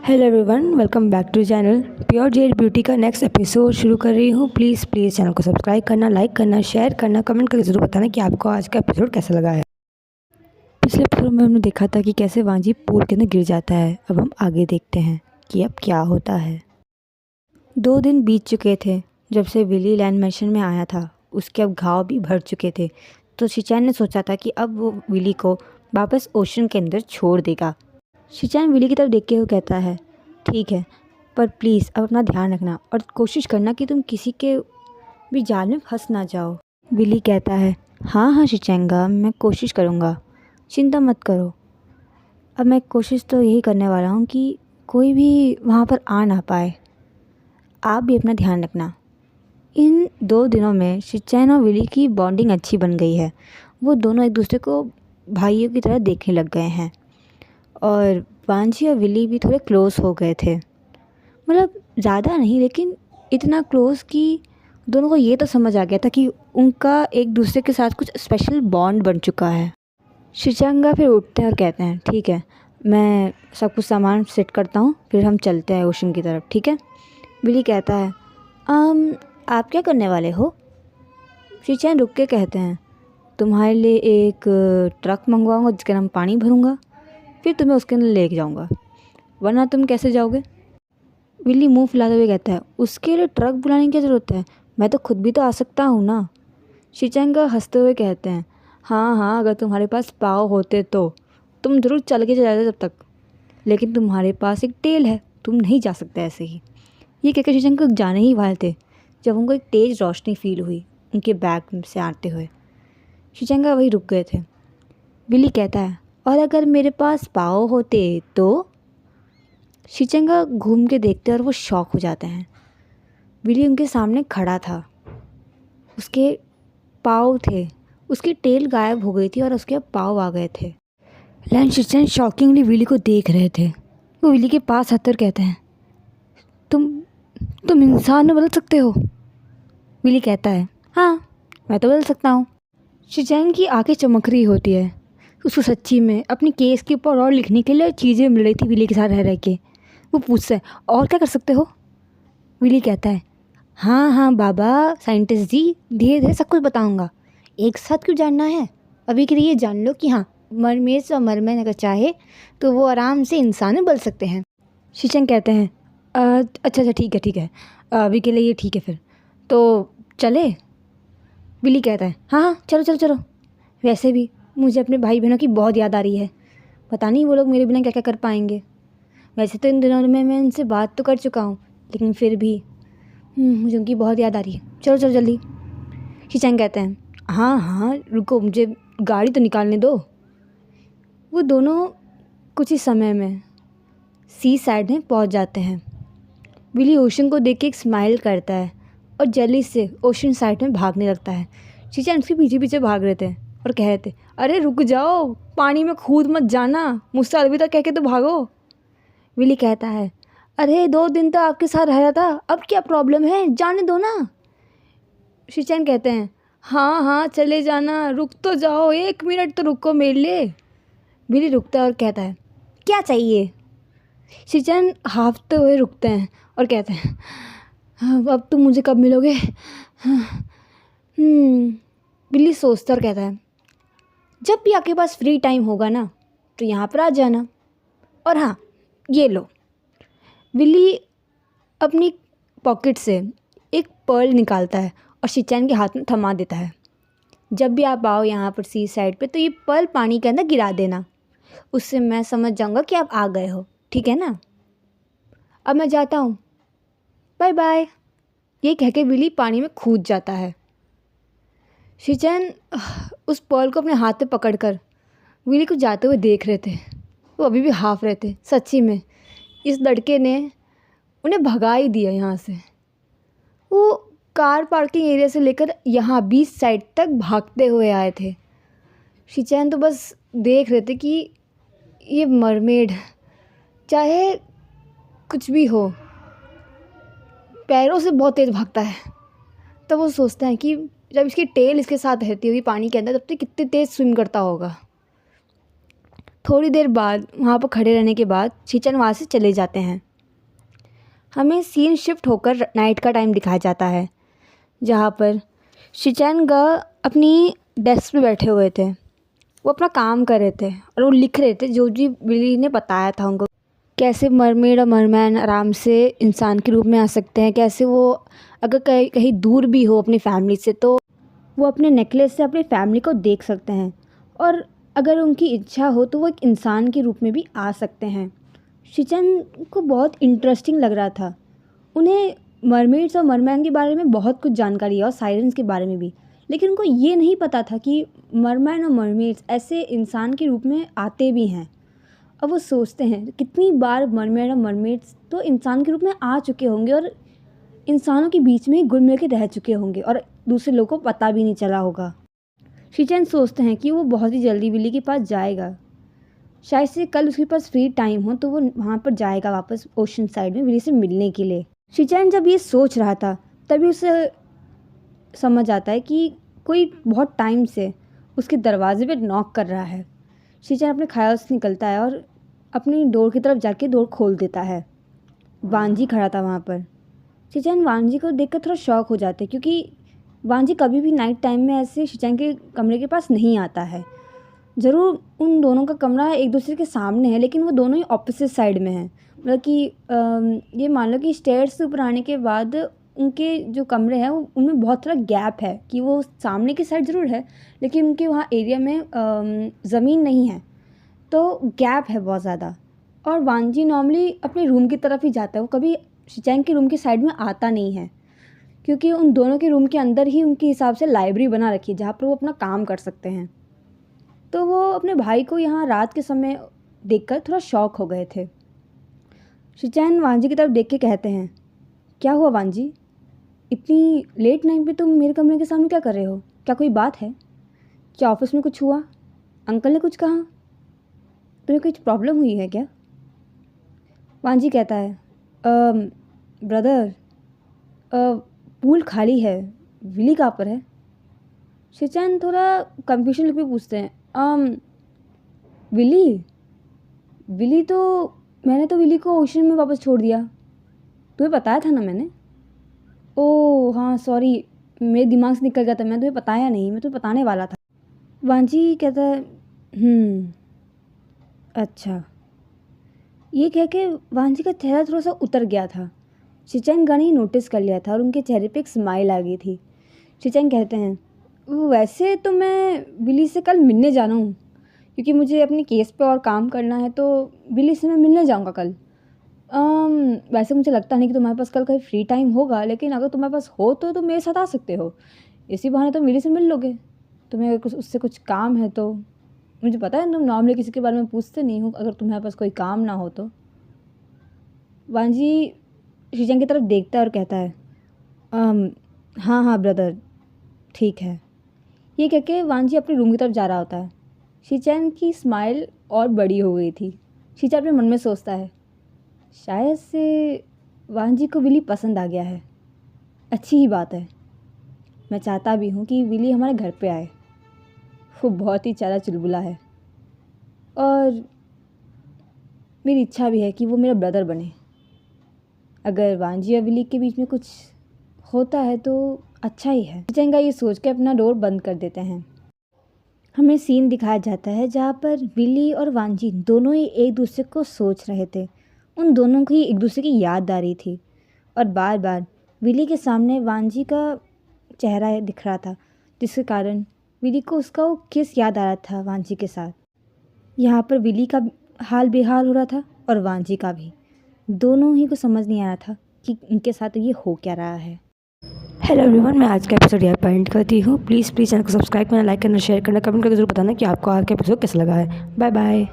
Hello everyone, welcome back to channel Pure Jade Beauty का next episode शुरू कर रही हूँ। प्लीज़ चैनल को सब्सक्राइब करना, लाइक करना, शेयर करना, कमेंट करके ज़रूर बताना कि आपको आज का एपिसोड कैसा लगा है। पिछले एपिसोड में हमने देखा था कि कैसे वांजी पूल के अंदर गिर जाता है। अब हम आगे देखते हैं कि अब क्या होता है। 2 दिन बीत चुके थे जब से विली लैंड मैंशन में आया था। उसके अब घाव भी भर चुके थे, तो शिचैन ने सोचा था कि अब वो विली को वापस ओशन के अंदर छोड़ देगा। शिचैन विली की तरफ देख के वो कहता है, ठीक है, पर प्लीज़ अब अपना ध्यान रखना और कोशिश करना कि तुम किसी के भी जाल में फंस ना जाओ। विली कहता है, हाँ हाँ शिचैंगा, मैं कोशिश करूँगा, चिंता मत करो। अब मैं कोशिश तो यही करने वाला हूँ कि कोई भी वहाँ पर आ ना पाए। आप भी अपना ध्यान रखना। इन 2 दिनों में शिचैन और विली की बॉन्डिंग अच्छी बन गई है। वो दोनों एक दूसरे को भाइयों की तरह देखने लग गए हैं और वांजी और विली भी थोड़े क्लोज़ हो गए थे। मतलब ज़्यादा नहीं, लेकिन इतना क्लोज़ कि दोनों को ये तो समझ आ गया था कि उनका एक दूसरे के साथ कुछ स्पेशल बॉन्ड बन चुका है। शिचैंगा फिर उठते हैं और कहते हैं, ठीक है, मैं सब कुछ सामान सेट करता हूँ, फिर हम चलते हैं ओशन की तरफ, ठीक है। विली कहता है, आप क्या करने वाले हो? शिचैन रुक के कहते हैं, तुम्हारे लिए एक ट्रक मंगवाऊंगा जिसके अंदर पानी भरूंगा, फिर तुम्हें उसके अंदर ले जाऊंगा, वरना तुम कैसे जाओगे? विली मुंह फुलाते हुए कहता है, उसके लिए ट्रक बुलाने की क्या ज़रूरत है, मैं तो खुद भी तो आ सकता हूँ ना। शिचैंगा हंसते हुए कहते हैं, हाँ हाँ, अगर तुम्हारे पास पाँव होते तो तुम ज़रूर चल के जाते तब तक, लेकिन तुम्हारे पास एक टेल है, तुम नहीं जा सकते ऐसे ही। ये कहकर शिचैंगा जाने ही वाले थे जब उनको एक तेज़ रोशनी फील हुई उनके बैग से आते हुए। शिचैंगा वही रुक गए थे। विली कहता है, और अगर मेरे पास पाँव होते तो? शिचैंगा घूम के देखते और वो शॉक हो जाते हैं। विली उनके सामने खड़ा था, उसके पाँव थे, उसकी टेल गायब हो गई थी और उसके पाँव आ गए थे। लैन शिचैन शॉकिंगली विली को देख रहे थे। वो विली के पास आते और कहते हैं, तुम इंसान में बदल सकते हो? विली कहता है, हाँ, मैं तो बदल सकता हूँ। शिचैन की आंखें चमक रही होती है। उसको सच्ची में अपनी केस के ऊपर और लिखने के लिए चीज़ें मिल रही थी विली के साथ रह रह के। वो पूछता है, और क्या कर सकते हो? विली कहता है, हाँ हाँ बाबा साइंटिस्ट जी, धीरे धीरे सब कुछ बताऊंगा। एक साथ क्यों जानना है? अभी के लिए ये जान लो कि हाँ, मरमेड्स और मरमैन अगर चाहे तो वो आराम से इंसान में बदल सकते हैं। शिचैन कहते हैं, अच्छा ठीक है, अभी के लिए ये ठीक है, फिर तो चले? विली कहता है, हाँ हाँ, चलो चलो चलो। वैसे भी मुझे अपने भाई बहनों की बहुत याद आ रही है। पता नहीं वो लोग मेरे बिना क्या क्या कर पाएंगे। वैसे तो इन दिनों में मैं उनसे बात तो कर चुका हूँ, लेकिन फिर भी मुझे उनकी बहुत याद आ रही है। चलो चलो जल्दी। शिचैन कहते हैं, हाँ हाँ रुको, मुझे गाड़ी तो निकालने दो। वो दोनों कुछ ही समय में सी साइड में पहुँच जाते हैं। विली ओशन को देख के एक स्माइल करता है और जल्दी से ओशन साइड में भागने लगता है। शिचैन उसके पीछे पीछे भाग रहे थे और कह रहे थे, अरे रुक जाओ, पानी में कूद मत जाना, मुझसे अलविदा कह के तो भागो। विली कहता है, अरे 2 दिन तो आपके साथ रह रहा था, अब क्या प्रॉब्लम है, जाने दो ना। शिचैन कहते हैं, हाँ हाँ चले जाना, रुक तो जाओ, 1 मिनट तो रुको मेरे लिए। विली रुकता है और कहता है, क्या चाहिए? शिचैन हाफते हुए रुकते हैं और कहते हैं, अब तुम मुझे कब मिलोगे? विली सोचता और कहता है, जब भी आपके पास फ्री टाइम होगा ना तो यहाँ पर आ जाना, और हाँ, ये लो। विली अपनी पॉकेट से एक पर्ल निकालता है और शिचैन के हाथ में थमा देता है। जब भी आप आओ यहाँ पर सी साइड पे तो ये पर्ल पानी के अंदर गिरा देना, उससे मैं समझ जाऊँगा कि आप आ गए हो, ठीक है ना? अब मैं जाता हूँ, बाय बाय। ये कह के विली पानी में कूद जाता है। शिचैन उस पर्ल को अपने हाथ में पकड़कर विली को जाते हुए देख रहे थे। वो अभी भी हाफ रहे थे। सच्ची में इस लड़के ने उन्हें भगा ही दिया यहाँ से। वो कार पार्किंग एरिया से लेकर यहाँ बीच साइड तक भागते हुए आए थे। शिचैन तो बस देख रहे थे कि ये मरमेड चाहे कुछ भी हो, पैरों से बहुत तेज़ भागता है। तब वो सोचता है कि जब इसकी टेल इसके साथ रहती होगी पानी के अंदर, तब तो कितनी तेज़ स्विम करता होगा। थोड़ी देर बाद वहाँ पर खड़े रहने के बाद शिचन वहाँ से चले जाते हैं। हमें सीन शिफ्ट होकर नाइट का टाइम दिखाया जाता है, जहाँ पर शिचन अपनी डेस्क पे बैठे हुए थे। वो अपना काम कर रहे थे और वो लिख रहे थे जो जी विली ने बताया था उनको, कैसे मरमेड और मरमैन आराम से इंसान के रूप में आ सकते हैं, कैसे वो अगर कहीं दूर भी हो अपनी फैमिली से तो वो अपने नेकलेस से अपनी फैमिली को देख सकते हैं, और अगर उनकी इच्छा हो तो वो एक इंसान के रूप में भी आ सकते हैं। शिचन को बहुत इंटरेस्टिंग लग रहा था। उन्हें मरमेड्स और मरमैन के बारे में बहुत कुछ जानकारी है और साइरेंस के बारे में भी, लेकिन उनको ये नहीं पता था कि मरमैन और मरमेड्स ऐसे इंसान के रूप में आते भी हैं। अब वो सोचते हैं कितनी बार मरमैन और मरमेड्स तो इंसान के रूप में आ चुके होंगे और इंसानों के बीच में घुल मिल के रह चुके होंगे और दूसरे लोगों को पता भी नहीं चला होगा। शिचन सोचते हैं कि वो बहुत ही जल्दी विली के पास जाएगा, शायद से कल उसके पास फ्री टाइम हो तो वो वहाँ पर जाएगा वापस ओशन साइड में विली से मिलने के लिए। शिचन जब ये सोच रहा था तभी उसे समझ आता है कि कोई बहुत टाइम से उसके दरवाजे पे नॉक कर रहा है। शिचन अपने ख्याल से निकलता है और अपनी डोर की तरफ जाके डोर खोल देता है। वांजी खड़ा था वहाँ पर। शिचन वांजी को देखकर थोड़ा शॉक हो जाते हैं, क्योंकि वांजी कभी भी नाइट टाइम में ऐसे शिचन के कमरे के पास नहीं आता है। ज़रूर उन दोनों का कमरा एक दूसरे के सामने है, लेकिन वो दोनों ही ऑपोजिट साइड में हैं। मतलब कि ये मान लो कि स्टेयर्स से ऊपर आने के बाद उनके जो कमरे हैं उनमें बहुत थोड़ा गैप है, कि वो सामने की साइड ज़रूर है लेकिन उनके वहाँ एरिया में ज़मीन नहीं है, तो गैप है बहुत ज़्यादा। और वांजी नॉर्मली अपने रूम की तरफ ही जाता है, वो कभी शिचन के रूम की साइड में आता नहीं है, क्योंकि उन दोनों के रूम के अंदर ही उनके हिसाब से लाइब्रेरी बना रखी है जहाँ पर वो अपना काम कर सकते हैं। तो वो अपने भाई को यहाँ रात के समय देखकर थोड़ा शॉक हो गए थे। शिचन वांजी की तरफ देख के कहते हैं, क्या हुआ वांजी, इतनी लेट नाइट पे तुम मेरे कमरे के सामने क्या कर रहे हो? क्या कोई बात है? क्या ऑफिस में कुछ हुआ? अंकल ने कुछ कहा? तुम्हें कुछ प्रॉब्लम हुई है क्या? वांजी कहता है, ब्रदर, पूल खाली है, विली कहाँ पर है? शिचन थोड़ा कंफ्यूजन लुक में पूछते हैं, विली विली तो मैंने तो विली को ओशन में वापस छोड़ दिया, तुम्हें बताया था ना मैंने। ओह हाँ सॉरी, मेरे दिमाग से निकल गया था, मैं तुम्हें बताया नहीं, मैं तुम्हें बताने वाला था। वांजी कहता है, अच्छा। ये कह के वांजी का चेहरा थोड़ा सा उतर गया था। शिचन गण ही नोटिस कर लिया था और उनके चेहरे पे एक स्माइल आ गई थी। शिचन कहते हैं, वैसे तो मैं विली से कल मिलने जाना हूँ, क्योंकि मुझे अपने केस पे और काम करना है, तो विली से मैं मिलने जाऊँगा कल। वैसे मुझे लगता नहीं कि तुम्हारे पास कल कोई फ्री टाइम होगा, लेकिन अगर तुम्हारे पास हो तो तुम मेरे साथ आ सकते हो, इसी बहाने तुम विली से मिल लोगे। तुम्हें अगर उससे कुछ काम है तो, मुझे पता है तुम नॉर्मली किसी के बारे में पूछते नहीं हो अगर तुम्हारे पास कोई काम ना हो तो। वांजी शिचन की तरफ देखता है और कहता है, हाँ हाँ ब्रदर, ठीक है। ये कह के वांजी अपने रूम की तरफ जा रहा होता है। शिचन की स्माइल और बड़ी हो गई थी। शिचन अपने मन में सोचता है, शायद से वांजी को विली पसंद आ गया है, अच्छी ही बात है। मैं चाहता भी हूँ कि विली हमारे घर पे आए, वो बहुत ही ज़्यादा चुलबुला है, और मेरी इच्छा भी है कि वो मेरा ब्रदर बने। अगर वांजी और विली के बीच में कुछ होता है तो अच्छा ही है। शिचन का ये सोच के अपना डोर बंद कर देते हैं। हमें सीन दिखाया जाता है जहाँ पर विली और वांजी दोनों ही एक दूसरे को सोच रहे थे। उन दोनों को ही एक दूसरे की याद आ रही थी, और बार बार विली के सामने वांजी का चेहरा दिख रहा था, जिसके कारण विली को उसका वो किस याद आ रहा था वांजी के साथ। यहाँ पर विली का हाल बेहाल हो रहा था और वांजी का भी। दोनों ही को समझ नहीं आ रहा था कि उनके साथ ये हो क्या रहा है। हेलो एवरीवन, मैं आज का एपिसोड यहाँ पर एंड करती हूँ। प्लीज़ चैनल को सब्सक्राइब करना, लाइक करना, शेयर करना, कमेंट करके जरूर बताना कि आपको आज का एपिसोड कैसा लगा है। Bye bye.